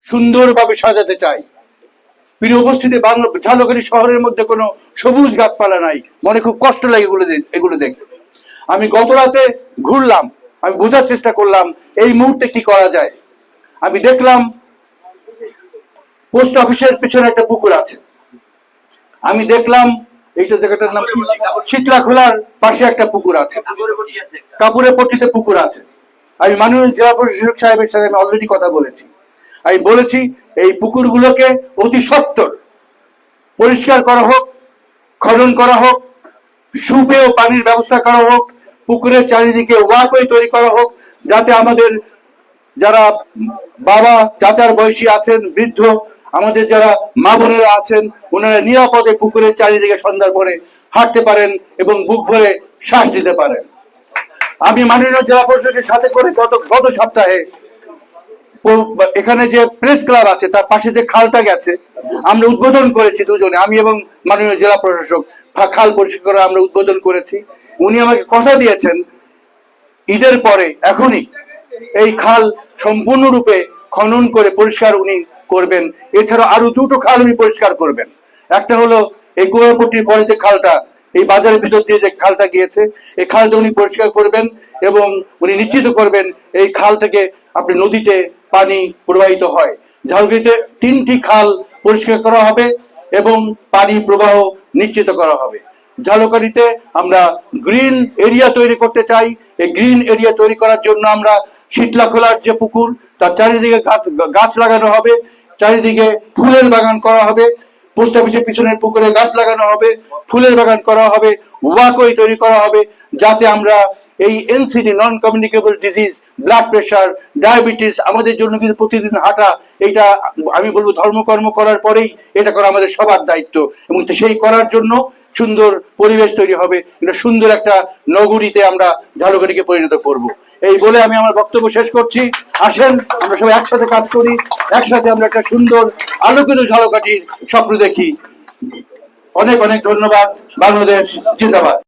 সুন্দরভাবে সাজাতে চাই। প্রিয় উপস্থিতি, ঝালকাঠি শহরের মধ্যে কোনো সবুজ গাছপালা নাই, মনে খুব কষ্ট লাগে এগুলো দেখে। আমি গত রাতে ঘুরলাম, আমি বোঝার চেষ্টা করলাম এই মুহূর্তে কি করা যায়। আমি দেখলাম পোস্ট অফিসের পিছনে একটা পুকুর আছে, আমি দেখলাম এইটা জায়গাটার নাম শীতলা খোলার পাশে একটা পুকুর আছে, কাপুরে পট্টিতে পুকুর আছে। আমি মাননীয় জেলা প্রশাসক সাহেবের সাথে আমি অলরেডি কথা বলেছি। আমি বলেছি এই পুকুরগুলোকে অতি সত্বর পরিষ্কার করা হোক, খনন করা হোক, সুপেয় পানির ব্যবস্থা করা হোক, পুকুরের চারিদিকে ওয়াকওয়ে তৈরি করা হোক, যাতে আমাদের যারা বাবা চাচার বয়সী আছেন, বৃদ্ধ, আমাদের যারা মা বোনেরা আছেন, ওনারা নিরাপদে পুকুরের চারিদিকে সন্ধ্যার পরে হাঁটতে পারেন এবং বুক ভরে শ্বাস দিতে পারেন। আমি মাননীয় জেলা পরিষদের সাথে করে গত সপ্তাহে এখানে যে প্রেস ক্লাব আছে তার পাশে যে খালটা গেছে আমরা উদ্বোধন করেছি দুজনে, আমি এবং মাননীয় জেলা প্রশাসক। খাল পরিষ্কার করে আমরা উদ্বোধন করেছি। উনি আমাকে কথা দিয়েছেন ঈদের পরে এখনই এই খাল সম্পূর্ণরূপে খনন করে পরিষ্কার উনি করবেন। এছাড়া আরো দুটো খাল উনি পরিষ্কার করবেন। একটা হলো এই কুয়াপট্টির পরে যে খালটা, এই বাজারের ভিতর দিয়ে যে খালটা গিয়েছে, এই খালটা উনি পরিষ্কার করবেন এবং উনি নিশ্চিত করবেন এই খাল থেকে আপনি নদীতে পানি প্রবাহিত হয়। ঝালকাঠিতে 3টি খাল পরিষ্কার করা হবে এবং পানি প্রবাহ নিশ্চিত করা হবে। ঝালকাঠিতে আমরা গ্রিন এরিয়া তৈরি করতে চাই। এই গ্রিন এরিয়া তৈরি করার জন্য আমরা শীতলা খোলার যে পুকুর তার চারিদিকে গাছ লাগানো হবে, চারিদিকে ফুলের বাগান করা হবে, পোস্ট অফিসের পিছনের পুকুরে গাছ লাগানো হবে, ফুলের বাগান করা হবে, ওয়াকওয়ে তৈরি করা হবে, যাতে আমরা এই NCD, non communicable disease, blood pressure, diabetes, আমাদের জন্য কিন্তু প্রতিদিন হাঁটা, এটা আমি বলবো ধর্মকর্ম করার পরেই এটা করা আমাদের সবার দায়িত্ব। এবং সেই করার জন্য সুন্দর পরিবেশ তৈরি হবে, এটা সুন্দর একটা নগরীতে আমরা ঝালকাঠিকে পরিণত করব। এই বলে আমি আমার বক্তব্য শেষ করছি। আসেন আমরা সবাই একসাথে কাজ করি, একসাথে আমরা একটা সুন্দর আলোকিত ঝালকাঠির স্বপ্ন দেখি। অনেক অনেক ধন্যবাদ। বাংলাদেশ জিন্দাবাদ।